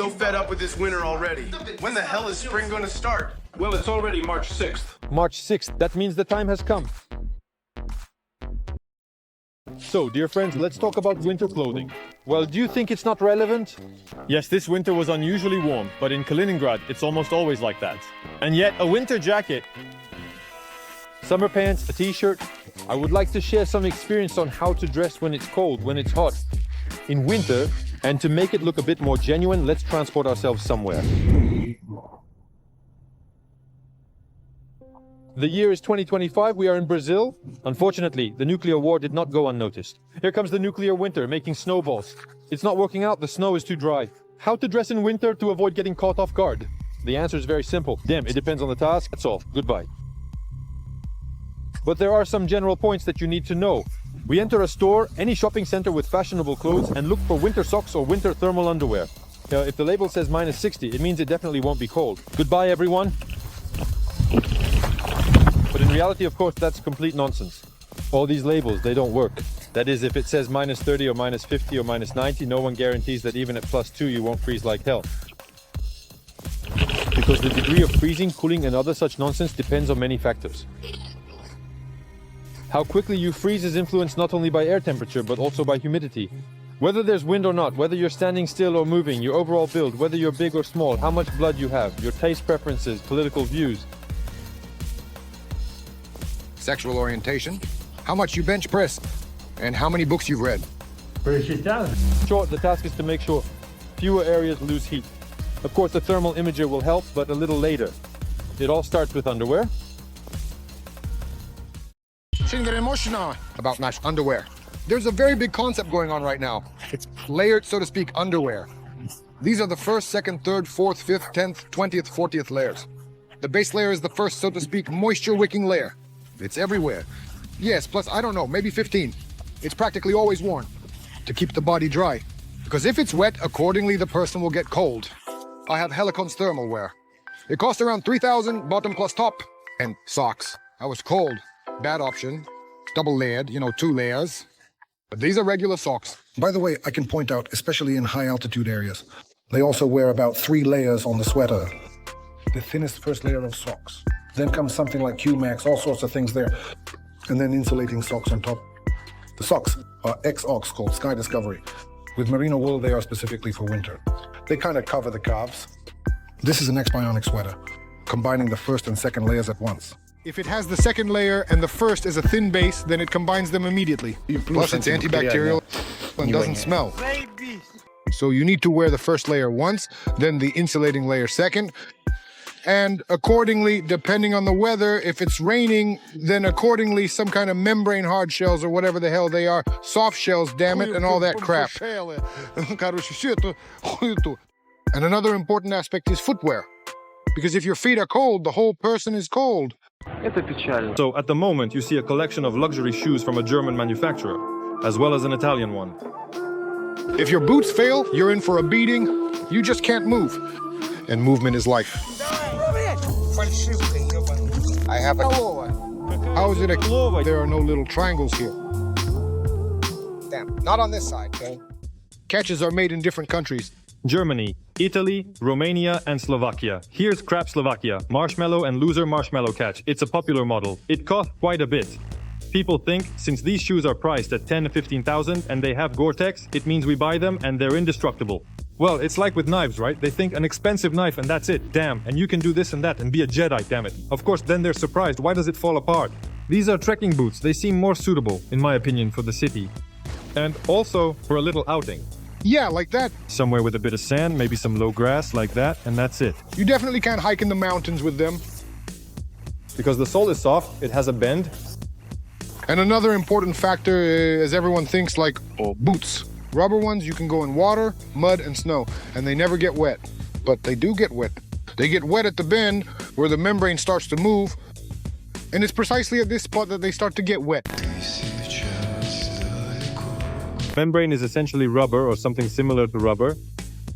so fed up with this winter already. When the hell is spring going to start? Well, it's already March 6th. March 6th, that means the time has come. So, dear friends, let's talk about winter clothing. Well, do you think it's not relevant? Yes, this winter was unusually warm, but in Kaliningrad, it's almost always like that. And yet, a winter jacket, summer pants, a t-shirt. I would like to share some experience on how to dress when it's cold, when it's hot, in winter, and to make it look a bit more genuine, let's transport ourselves somewhere. The year is 2025, we are in Brazil. Unfortunately, the nuclear war did not go unnoticed. Here comes the nuclear winter, making snowballs. It's not working out, the snow is too dry. How to dress in winter to avoid getting caught off guard? The answer is very simple. Damn, it depends on the task, that's all. Goodbye. But there are some general points that you need to know. We enter a store, any shopping center with fashionable clothes, and look for winter socks or winter thermal underwear. If the label says minus 60, it means it definitely won't be cold. Goodbye, everyone. But in reality, of course, that's complete nonsense. All these labels, they don't work. That is, if it says minus 30 or minus 50 or minus 90, no one guarantees that even at +2 you won't freeze like hell. Because the degree of freezing, cooling and other such nonsense depends on many factors. How quickly you freeze is influenced not only by air temperature, but also by humidity. Whether there's wind or not, whether you're standing still or moving, your overall build, whether you're big or small, how much blood you have, your taste preferences, political views. Sexual orientation, how much you bench press, and how many books you've read. Short, the task is to make sure fewer areas lose heat. Of course, the thermal imager will help, but a little later. It all starts with underwear. About nice underwear. There's a very big concept going on right now. It's layered, so to speak, underwear. These are the first, second, third, fourth, fifth, 10th, 20th, 40th layers. The base layer is the first, so to speak, moisture-wicking layer. It's everywhere. Yes, plus, I don't know, maybe 15. It's practically always worn to keep the body dry. Because if it's wet, accordingly, the person will get cold. I have Helicon's thermal wear. It cost around 3,000, bottom plus top. And socks. I was cold. Bad option. Double layered, 2 layers. But these are regular socks. By the way, I can point out, especially in high altitude areas, they also wear about 3 layers on the sweater. The thinnest first layer of socks. Then comes something like Q-Max, all sorts of things there. And then insulating socks on top. The socks are X-Ox called Sky Discovery. With merino wool, they are specifically for winter. They kind of cover the calves. This is an X-Bionic sweater, combining the first and second layers at once. If it has the second layer and the first is a thin base, then it combines them immediately. Plus, it's antibacterial and doesn't smell. So you need to wear the first layer once, then the insulating layer second. And accordingly, depending on the weather, if it's raining, then accordingly some kind of membrane hard shells or whatever the hell they are, soft shells, damn it, and all that crap. And another important aspect is footwear. Because if your feet are cold, the whole person is cold. So at the moment, you see a collection of luxury shoes from a German manufacturer, as well as an Italian one. If your boots fail, you're in for a beating. You just can't move. And movement is life. I have a... How is it a... There are no little triangles here. Damn, not on this side, okay? Catches are made in different countries. Germany, Italy, Romania, and Slovakia. Here's Crap Slovakia, marshmallow and loser marshmallow catch. It's a popular model. It costs quite a bit. People think, since these shoes are priced at 10 to 15,000 and they have Gore-Tex, it means we buy them and they're indestructible. Well, it's like with knives, right? They think an expensive knife and that's it, damn, and you can do this and that and be a Jedi, damn it. Of course, then they're surprised, why does it fall apart? These are trekking boots, they seem more suitable, in my opinion, for the city. And also for a little outing. Yeah, like that. Somewhere with a bit of sand, maybe some low grass, like that, and that's it. You definitely can't hike in the mountains with them. Because the sole is soft, it has a bend. And another important factor, as everyone thinks, like boots. Rubber ones, you can go in water, mud, and snow, and they never get wet. But they do get wet. They get wet at the bend, where the membrane starts to move, and it's precisely at this spot that they start to get wet. Membrane is essentially rubber or something similar to rubber.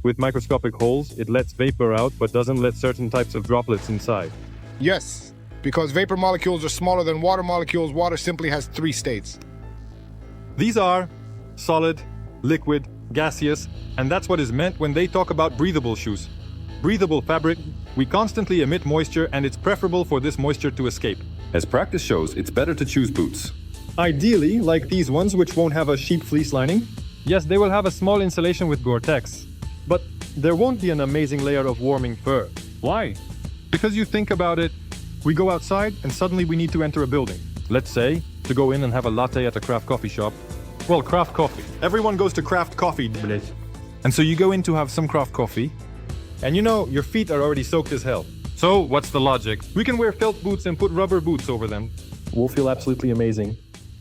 With microscopic holes, it lets vapor out, but doesn't let certain types of droplets inside. Yes, because vapor molecules are smaller than water molecules, water simply has 3 states. These are solid, liquid, gaseous, and that's what is meant when they talk about breathable shoes. Breathable fabric, we constantly emit moisture and it's preferable for this moisture to escape. As practice shows, it's better to choose boots. Ideally, like these ones which won't have a sheep fleece lining. Yes, they will have a small insulation with Gore-Tex. But there won't be an amazing layer of warming fur. Why? Because you think about it, we go outside and suddenly we need to enter a building. Let's say, to go in and have a latte at a craft coffee shop. Well, craft coffee. Everyone goes to craft coffee, and so you go in to have some craft coffee, and you know, your feet are already soaked as hell. So, what's the logic? We can wear felt boots and put rubber boots over them. We'll feel absolutely amazing.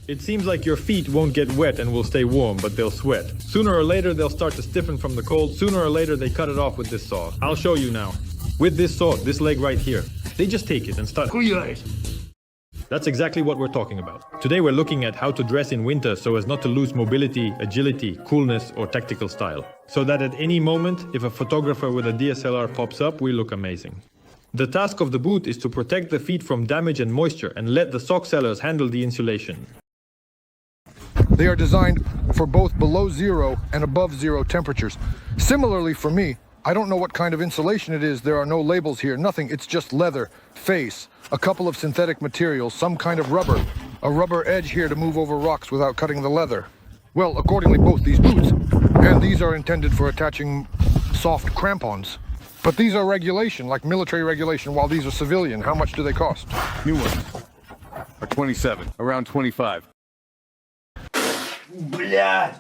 It seems like your feet won't get wet and will stay warm, but they'll sweat. Sooner or later, they'll start to stiffen from the cold. Sooner or later, they cut it off with this saw. I'll show you now. With this saw, this leg right here, they just take it and start. That's exactly what we're talking about. Today we're looking at how to dress in winter so as not to lose mobility, agility, coolness, or tactical style. So that at any moment, if a photographer with a DSLR pops up, we look amazing. The task of the boot is to protect the feet from damage and moisture and let the sock sellers handle the insulation. They are designed for both below zero and above zero temperatures. Similarly for me, I don't know what kind of insulation it is. There are no labels here, nothing. It's just leather, face, a couple of synthetic materials, some kind of rubber, a rubber edge here to move over rocks without cutting the leather. Well, accordingly, both these boots and these are intended for attaching soft crampons. But these are regulation, like military regulation, while these are civilian. How much do they cost? New ones are 27, around 25. Блядь,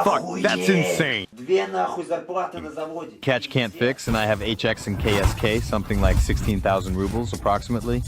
Fuck, that's insane. Две нахуй зарплаты на заводе. Catch can't fix, and I have HX and KSK, something like 16,000 rubles approximately.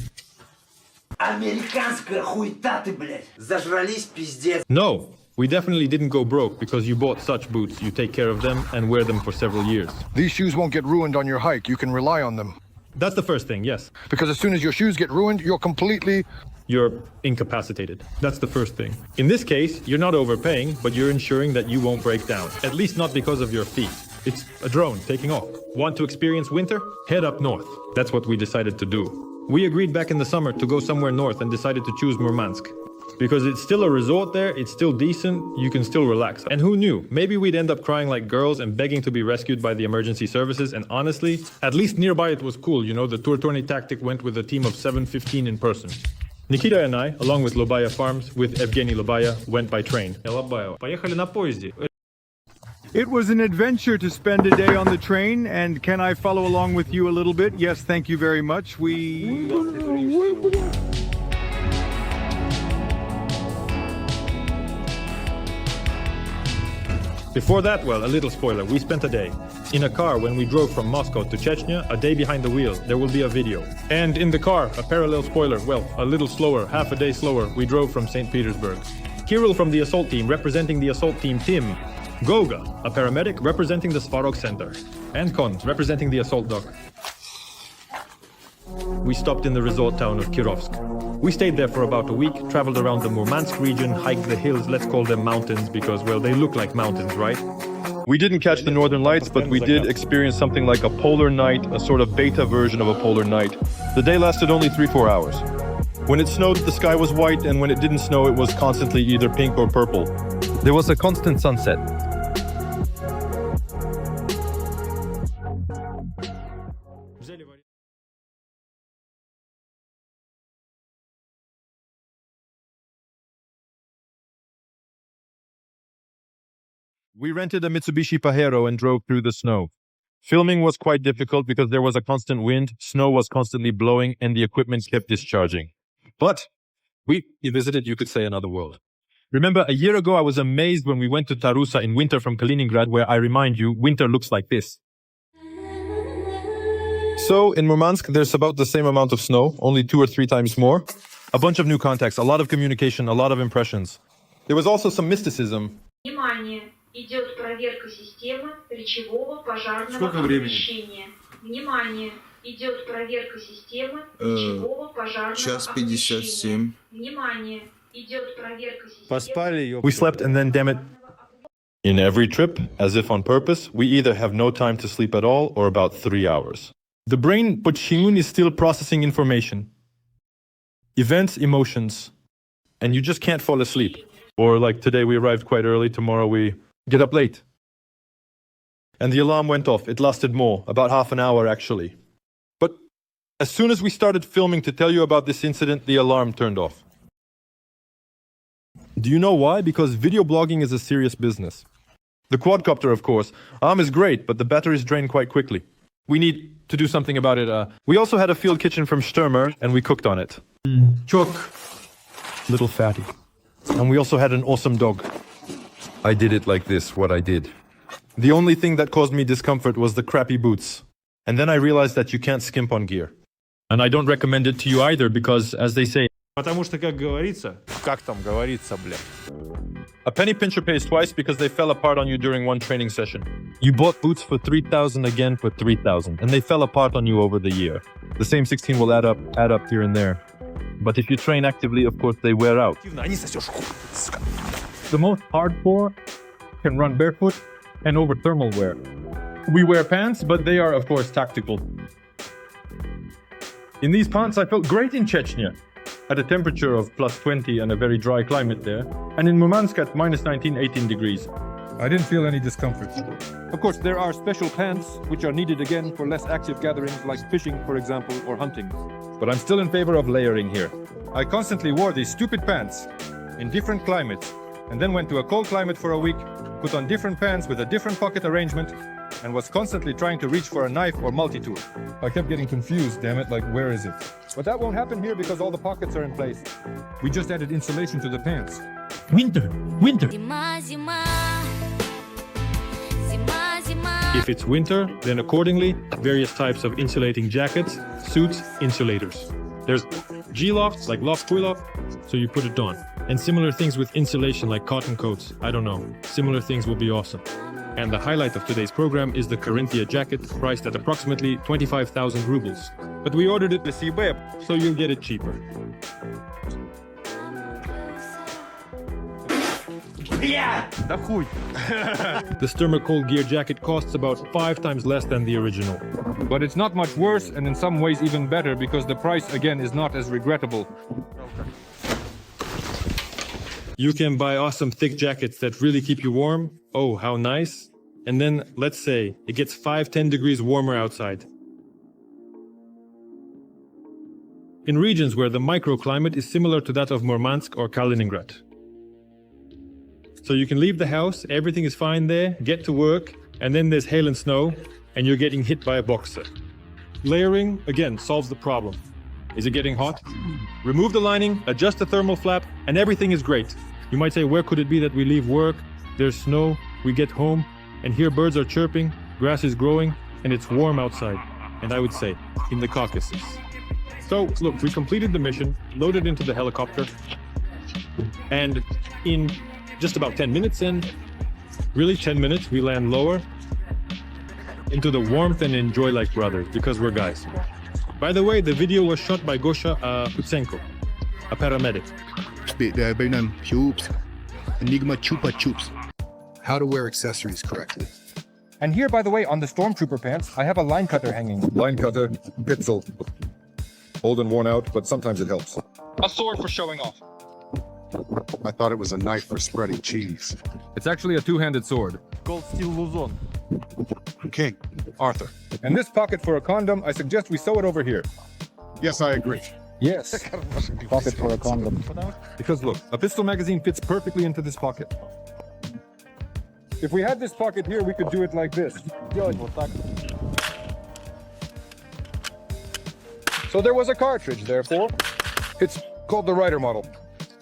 Американская хуета ты, блядь. Зажрались, пиздец. No, we definitely didn't go broke because you bought such boots. You take care of them and wear them for several years. These shoes won't get ruined on your hike. You can rely on them. That's the first thing, yes. Because as soon as your shoes get ruined, you're completely... You're incapacitated. That's the first thing. In this case, you're not overpaying, but you're ensuring that you won't break down. At least not because of your feet. It's a drone taking off. Want to experience winter? Head up north. That's what we decided to do. We agreed back in the summer to go somewhere north and decided to choose Murmansk. Because it's still a resort there, it's still decent, you can still relax. And who knew? Maybe we'd end up crying like girls and begging to be rescued by the emergency services, and honestly, at least nearby it was cool, you know, the Tour 20 tactic went with a team of 715 in person. Nikita and I, along with Lobaya Farms, with Evgeny Lobaya, went by train. Поехали на поезде. It was an adventure to spend a day on the train, and can I follow along with you a little bit? Yes, thank you very much. Before that, well, a little spoiler, we spent a day. In a car when we drove from Moscow to Chechnya, a day behind the wheel, there will be a video. And in the car, a parallel spoiler, well, a little slower, half a day slower, we drove from St. Petersburg. Kirill from the assault team, representing the assault team Tim. Goga, a paramedic representing the Svarog Center. And Kons, representing the assault dock. We stopped in the resort town of Kirovsk. We stayed there for about a week, traveled around the Murmansk region, hiked the hills, let's call them mountains because, well, they look like mountains, right? We didn't catch the northern lights, but we did experience something like a polar night, a sort of beta version of a polar night. The day lasted only 3-4 hours. When it snowed, the sky was white, and when it didn't snow, it was constantly either pink or purple. There was a constant sunset. We rented a Mitsubishi Pajero and drove through the snow. Filming was quite difficult because there was a constant wind, snow was constantly blowing, and the equipment kept discharging. But we visited, you could say, another world. Remember, a year ago I was amazed when we went to Tarusa in winter from Kaliningrad, where I remind you, winter looks like this. So, in Murmansk, there's about the same amount of snow, only 2 or 3 times more. A bunch of new contacts, a lot of communication, a lot of impressions. There was also some mysticism. Внимание! Идет проверка системы речевого пожарного оповещения. Внимание! Идет проверка системы речевого пожарного оповещения. Внимание! Идет проверка системы... We slept and then, damn it. In every trip, as if on purpose, we either have no time to sleep at all or about 3 hours. The brain, почему, is still processing information. Events, emotions. And you just can't fall asleep. Or like today we arrived quite early, tomorrow we get up late. and the alarm went off. It lasted more, about half an hour actually. But as soon as we started filming to tell you about this incident, the alarm turned off. Do you know why? Because video blogging is a serious business. The quadcopter, of course. Arm is great, but the batteries drain quite quickly. We need to do something about it. We also had a field kitchen from Stürmer, and we cooked on it. Çok. Little fatty. And we also had an awesome dog. I did it like this, what I did. The only thing that caused me discomfort was the crappy boots. And then I realized that you can't skimp on gear. And I don't recommend it to you either, because, as they say, Потому что, как говорится, Как там говорится, блядь? a penny pincher pays twice because they fell apart on you during one training session. You bought boots for 3,000 again for 3,000, and they fell apart on you over the year. The same 16 will add up here and there. But if you train actively, of course, they wear out. The most hardcore can run barefoot and over thermal wear. We wear pants, but they are, of course, tactical. In these pants, I felt great in Chechnya, at a temperature of plus 20 and a very dry climate there, and in Murmansk at minus 19, 18 degrees. I didn't feel any discomfort. Of course, there are special pants which are needed again for less active gatherings like fishing, for example, or hunting. But I'm still in favor of layering here. I constantly wore these stupid pants in different climates, and then went to a cold climate for a week, put on different pants with a different pocket arrangement, and was constantly trying to reach for a knife or multi-tool. I kept getting confused, damn it, like where is it? But that won't happen here because all the pockets are in place. We just added insulation to the pants. winter. If it's winter, then accordingly, various types of insulating jackets, suits, insulators. There's G-Lofts, like Loft Kuiloft, so you put it on. And similar things with insulation, like cotton coats. I don't know. Similar things will be awesome. And the highlight of today's program is the Carinthia jacket, priced at approximately 25,000 rubles. But we ordered it with eBay, so you'll get it cheaper. The Stürmer Cold Gear jacket costs about 5 times less than the original. But it's not much worse, and in some ways even better, because the price, again, is not as regrettable. You can buy awesome thick jackets that really keep you warm. Oh, how nice. And then, let's say, it gets 5-10 degrees warmer outside. In regions where the microclimate is similar to that of Murmansk or Kaliningrad. So you can leave the house, everything is fine there, get to work, and then there's hail and snow, and you're getting hit by a boxer. Layering, again, solves the problem. Is it getting hot? Remove the lining, adjust the thermal flap, and everything is great. You might say, where could it be that we leave work, there's snow, we get home, and here birds are chirping, grass is growing, and it's warm outside. And I would say, in the Caucasus. So, look, we completed the mission, loaded into the helicopter, and in just about 10 minutes in, really 10 minutes, we land lower into the warmth and enjoy like brothers, because we're guys. By the way, the video was shot by Gosha Kutsenko, a paramedic. They're bringing tubes. Enigma Chupa Chups. How to wear accessories correctly. And here, by the way, on the Stormtrooper pants, I have a line cutter hanging. Line cutter, Pitzel. Old and worn out, but sometimes it helps. A sword for showing off. I thought it was a knife for spreading cheese. It's actually a two-handed sword. Gold steel Luzon. King, Arthur. And this pocket for a condom, I suggest we sew it over here. Yes, I agree. Yes. Pocket for a condom. Because look, a pistol magazine fits perfectly into this pocket. If we had this pocket here, we could do it like this. So there was a cartridge, therefore. It's called the Rider model.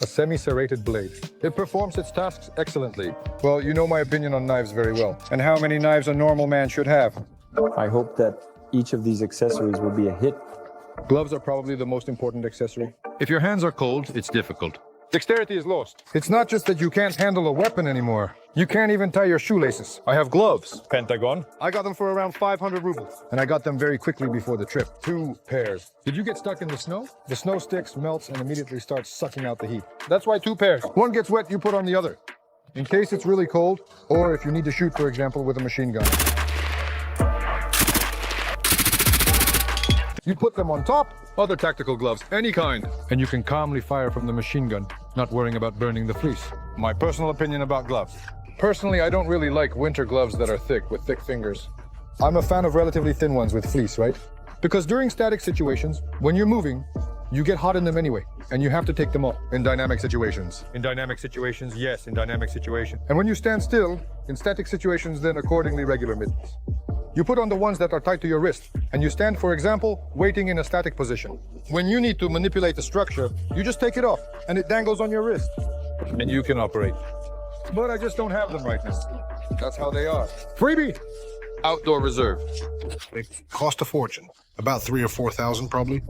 A semi-serrated blade. It performs its tasks excellently. Well, you know my opinion on knives very well, and how many knives a normal man should have. I hope that each of these accessories will be a hit. Gloves are probably the most important accessory. If your hands are cold, it's difficult. Dexterity is lost. It's not just that you can't handle a weapon anymore. You can't even tie your shoelaces. I have gloves, Pentagon. I got them for around 500 rubles. And I got them very quickly before the trip. 2 pairs. Did you get stuck in the snow? The snow sticks, melts, and immediately starts sucking out the heat. That's why 2 pairs. One gets wet, you put on the other. In case it's really cold, or if you need to shoot, for example, with a machine gun. You put them on top, other tactical gloves, any kind, and you can calmly fire from the machine gun, not worrying about burning the fleece. My personal opinion about gloves. Personally, I don't really like winter gloves that are thick with thick fingers. I'm a fan of relatively thin ones with fleece, right? Because during static situations, when you're moving, you get hot in them anyway, and you have to take them off. In dynamic situations. In dynamic situations, yes, in dynamic situations. And when you stand still, in static situations, then accordingly regular mittens. You put on the ones that are tied to your wrist, and you stand, for example, waiting in a static position. When you need to manipulate the structure, you just take it off, and it dangles on your wrist. And you can operate. But I just don't have them right now. That's how they are. Freebie! Outdoor reserve. They cost a fortune. About 3,000 or 4,000 probably.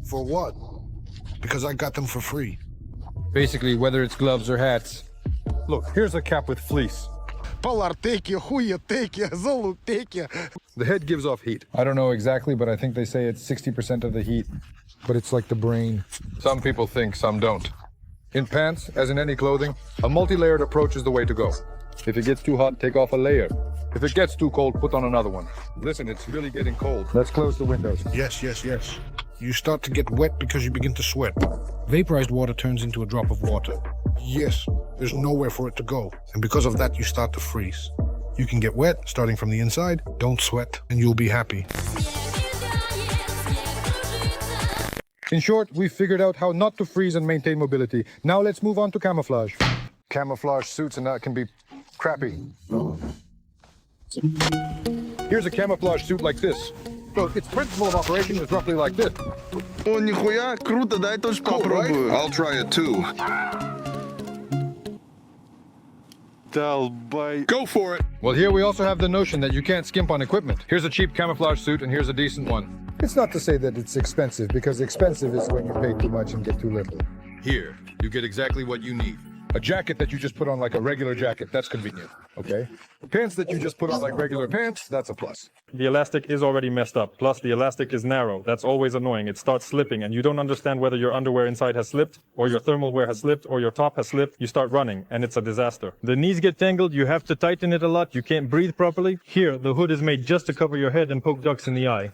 For what? Because I got them for free. Basically, whether it's gloves or hats. Look, here's a cap with fleece. The head gives off heat. I don't know exactly, but I think they say it's 60% of the heat. But it's like the brain. Some people think, some don't. In pants, as in any clothing, a multi-layered approach is the way to go. If it gets too hot, take off a layer. If it gets too cold, put on another one. Listen, it's really getting cold. Let's close the windows. Yes. You start to get wet because you begin to sweat. Vaporized water turns into a drop of water. Yes, there's nowhere for it to go. And because of that, you start to freeze. You can get wet, starting from the inside. Don't sweat, and you'll be happy. In short, we've figured out how not to freeze and maintain mobility. Now let's move on to camouflage. Camouflage suits and that can be crappy. Here's a camouflage suit like this. So its principle of operation is roughly like this. Oh, нихуя, круто, дай тоже попробую. I'll try it too. Go for it. Well, here we also have the notion that you can't skimp on equipment. Here's a cheap camouflage suit and here's a decent one. It's not to say that it's expensive, because expensive is when you pay too much and get too little. Here, you get exactly what you need. A jacket that you just put on like a regular jacket, that's convenient, okay? Pants that you just put on like regular pants, that's a plus. The elastic is already messed up. Plus, the elastic is narrow. That's always annoying. It starts slipping, and you don't understand whether your underwear inside has slipped, or your thermal wear has slipped, or your top has slipped. You start running, and it's a disaster. The knees get tangled. You have to tighten it a lot. You can't breathe properly. Here, the hood is made just to cover your head and poke ducks in the eye.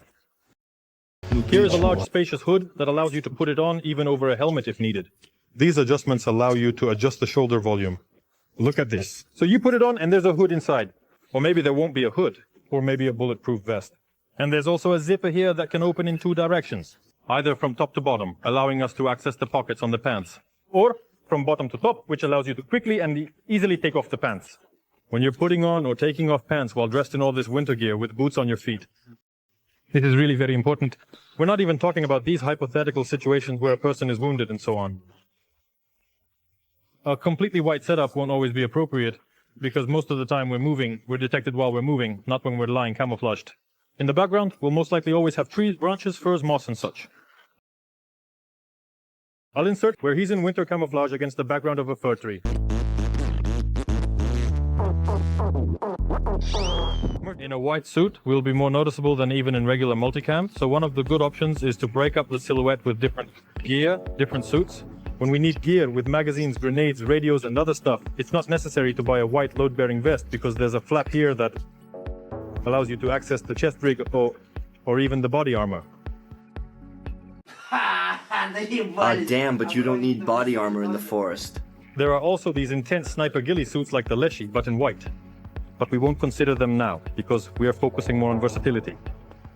Here is a large, spacious hood that allows you to put it on even over a helmet if needed. These adjustments allow you to adjust the shoulder volume. Look at this. So you put it on and there's a hood inside. Or maybe there won't be a hood. Or maybe a bulletproof vest. And there's also a zipper here that can open in two directions. Either from top to bottom, allowing us to access the pockets on the pants. Or from bottom to top, which allows you to quickly and easily take off the pants. When you're putting on or taking off pants while dressed in all this winter gear with boots on your feet, it is really very important. We're not even talking about these hypothetical situations where a person is wounded and so on. A completely white setup won't always be appropriate, because most of the time we're detected while we're moving, not when we're lying camouflaged. In the background, we'll most likely always have trees, branches, firs, moss, and such. I'll insert where he's in winter camouflage against the background of a fir tree. In a white suit, we'll be more noticeable than even in regular multicam, so one of the good options is to break up the silhouette with different gear, different suits. When we need gear with magazines, grenades, radios, and other stuff, it's not necessary to buy a white load-bearing vest because there's a flap here that allows you to access the chest rig or even the body armor. Damn, but you don't need body armor in the forest. There are also these intense sniper ghillie suits like the Leshy, but in white. But we won't consider them now, because we are focusing more on versatility.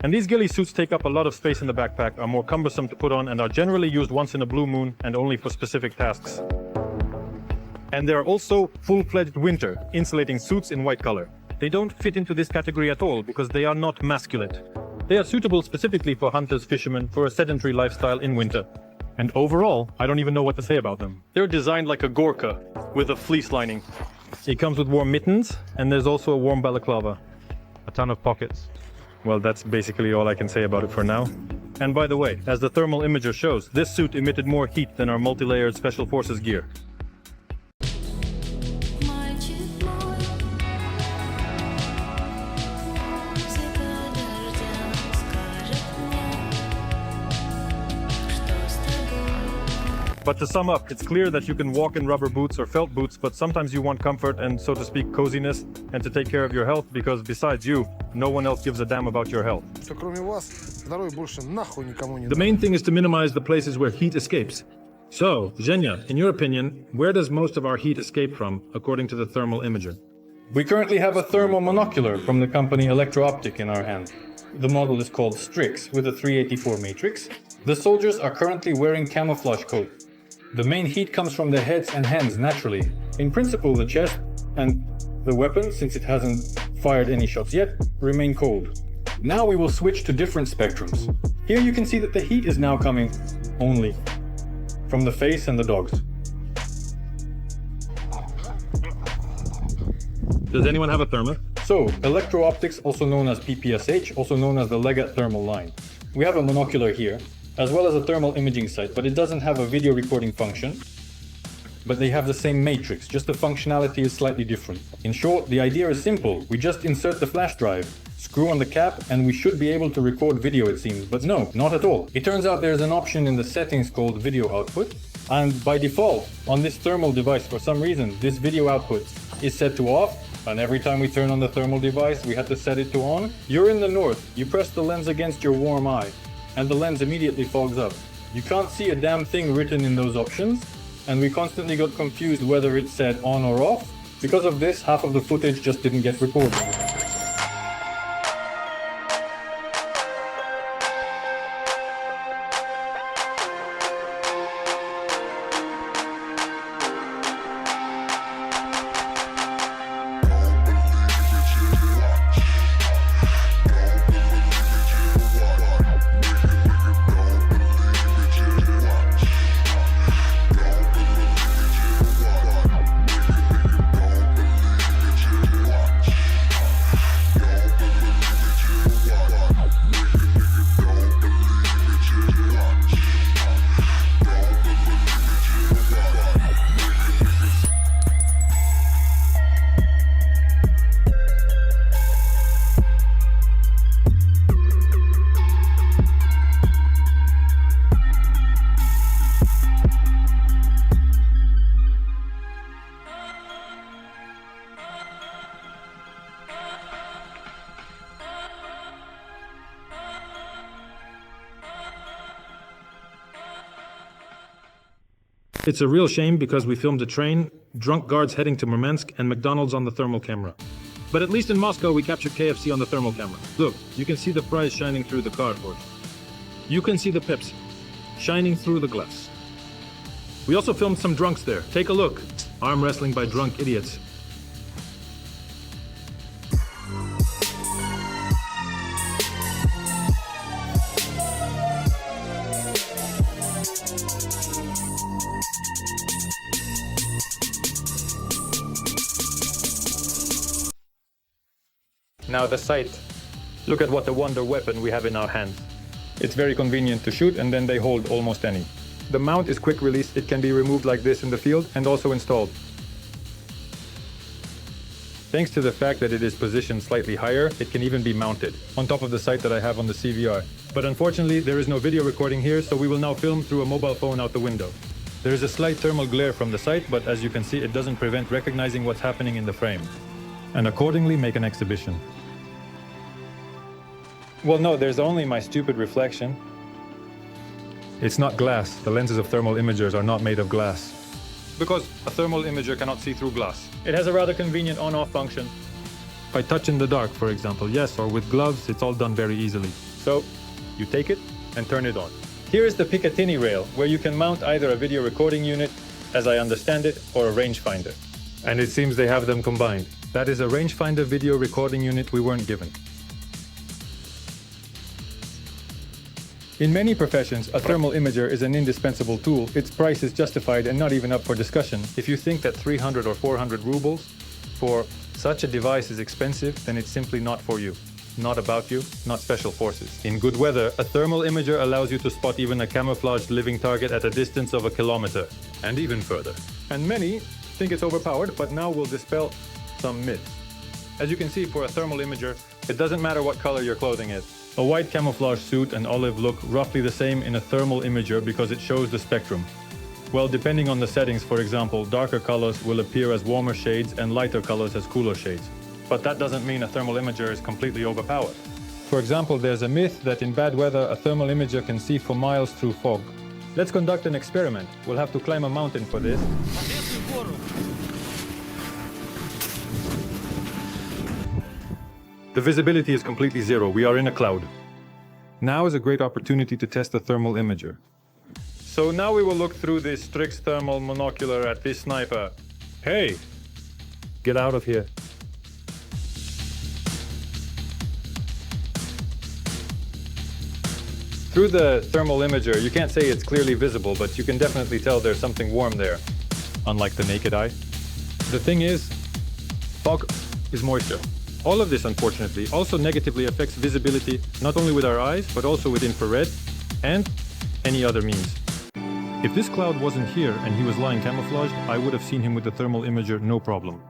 And these ghillie suits take up a lot of space in the backpack, are more cumbersome to put on, and are generally used once in a blue moon and only for specific tasks. And there are also full-fledged winter, insulating suits in white color. They don't fit into this category at all, because they are not masculate. They are suitable specifically for hunters, fishermen, for a sedentary lifestyle in winter. And overall, I don't even know what to say about them. They're designed like a Gorka, with a fleece lining. It comes with warm mittens, and there's also a warm balaclava. A ton of pockets. Well, that's basically all I can say about it for now. And by the way, as the thermal imager shows, this suit emitted more heat than our multi-layered Special Forces gear. But to sum up, it's clear that you can walk in rubber boots or felt boots, but sometimes you want comfort and, so to speak, coziness, and to take care of your health, because besides you, no one else gives a damn about your health. The main thing is to minimize the places where heat escapes. So, Zhenya, in your opinion, where does most of our heat escape from, according to the thermal imager? We currently have a thermal monocular from the company Electro-Optic in our hand. The model is called Strix with a 384 matrix. The soldiers are currently wearing camouflage coat. The main heat comes from their heads and hands naturally. In principle, the chest and the weapon, since it hasn't fired any shots yet, remain cold. Now we will switch to different spectrums. Here you can see that the heat is now coming only from the face and the dogs. Does anyone have a thermal? So, Electro-Optics, also known as PPSH, also known as the Legat thermal line. We have a monocular here, as well as a thermal imaging sight, but it doesn't have a video recording function. But they have the same matrix, just the functionality is slightly different. In short, the idea is simple. We just insert the flash drive, screw on the cap, and we should be able to record video, it seems. But no, not at all. It turns out there's an option in the settings called video output. And by default, on this thermal device, for some reason, this video output is set to off. And every time we turn on the thermal device, we have to set it to on. You're in the north, you press the lens against your warm eye, and the lens immediately fogs up. You can't see a damn thing written in those options, and we constantly got confused whether it said on or off. Because of this, half of the footage just didn't get recorded. It's a real shame because we filmed a train, drunk guards heading to Murmansk, and McDonald's on the thermal camera. But at least in Moscow we captured KFC on the thermal camera. Look, you can see the fries shining through the cardboard. You can see the Pepsi shining through the glass. We also filmed some drunks there. Take a look. Arm wrestling by drunk idiots. Now the sight. Look at what a wonder weapon we have in our hands. It's very convenient to shoot, and then they hold almost any. The mount is quick release. It can be removed like this in the field and also installed. Thanks to the fact that it is positioned slightly higher, it can even be mounted on top of the sight that I have on the CVR. But unfortunately, there is no video recording here, so we will now film through a mobile phone out the window. There is a slight thermal glare from the sight, but as you can see, it doesn't prevent recognizing what's happening in the frame, and accordingly make an exhibition. Well, no, there's only my stupid reflection. It's not glass. The lenses of thermal imagers are not made of glass. Because a thermal imager cannot see through glass. It has a rather convenient on-off function. By touch in the dark, for example, yes, or with gloves, it's all done very easily. So, you take it and turn it on. Here is the Picatinny rail, where you can mount either a video recording unit, as I understand it, or a rangefinder. And it seems they have them combined. That is a rangefinder video recording unit we weren't given. In many professions, a thermal imager is an indispensable tool. Its price is justified and not even up for discussion. If you think that 300 or 400 rubles for such a device is expensive, then it's simply not for you. Not about you, not special forces. In good weather, a thermal imager allows you to spot even a camouflaged living target at a distance of 1 kilometer, and even further. And many think it's overpowered, but now we'll dispel some myths. As you can see, for a thermal imager, it doesn't matter what color your clothing is. A white camouflage suit and olive look roughly the same in a thermal imager because it shows the spectrum. Well, depending on the settings, for example, darker colors will appear as warmer shades and lighter colors as cooler shades. But that doesn't mean a thermal imager is completely overpowered. For example, there's a myth that in bad weather a thermal imager can see for miles through fog. Let's conduct an experiment. We'll have to climb a mountain for this. The visibility is completely zero. We are in a cloud. Now is a great opportunity to test the thermal imager. So now we will look through this Strix thermal monocular at this sniper. Hey! Get out of here. Through the thermal imager, you can't say it's clearly visible, but you can definitely tell there's something warm there, unlike the naked eye. The thing is, fog is moisture. All of this, unfortunately, also negatively affects visibility, not only with our eyes, but also with infrared and any other means. If this cloud wasn't here and he was lying camouflaged, I would have seen him with the thermal imager, no problem.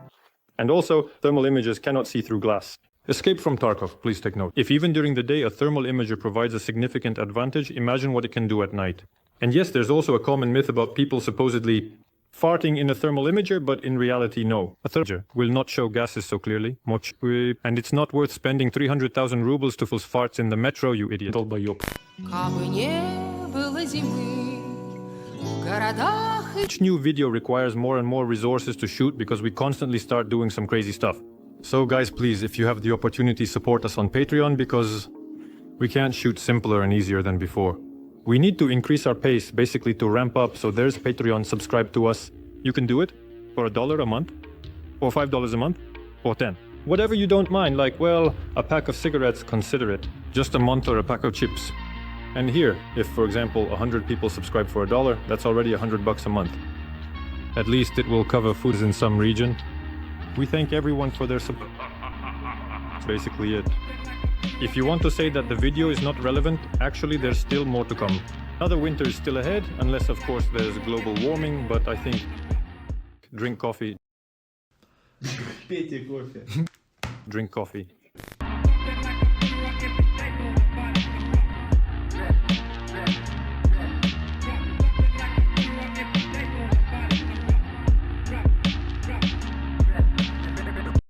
And also, thermal imagers cannot see through glass. Escape from Tarkov, please take note. If even during the day a thermal imager provides a significant advantage, imagine what it can do at night. And yes, there's also a common myth about people supposedly farting in a thermal imager, but in reality, no. A thermal imager will not show gases so clearly, and it's not worth spending 300,000 rubles to false farts in the metro, you idiot. Each new video requires more and more resources to shoot because we constantly start doing some crazy stuff. So guys, please, if you have the opportunity, support us on Patreon because we can't shoot simpler and easier than before. We need to increase our pace, basically to ramp up, so there's Patreon, subscribe to us. You can do it for $1 a month, or $5 a month, or 10. Whatever you don't mind, like, well, a pack of cigarettes, consider it. Just a month or a pack of chips. And here, if for example 100 people subscribe for $1, that's already $100 a month. At least it will cover foods in some region. We thank everyone for their support. That's basically it. If you want to say that the video is not relevant, actually there's still more to come. Another winter is still ahead, unless of course there's global warming, but I think drink coffee. Drink coffee.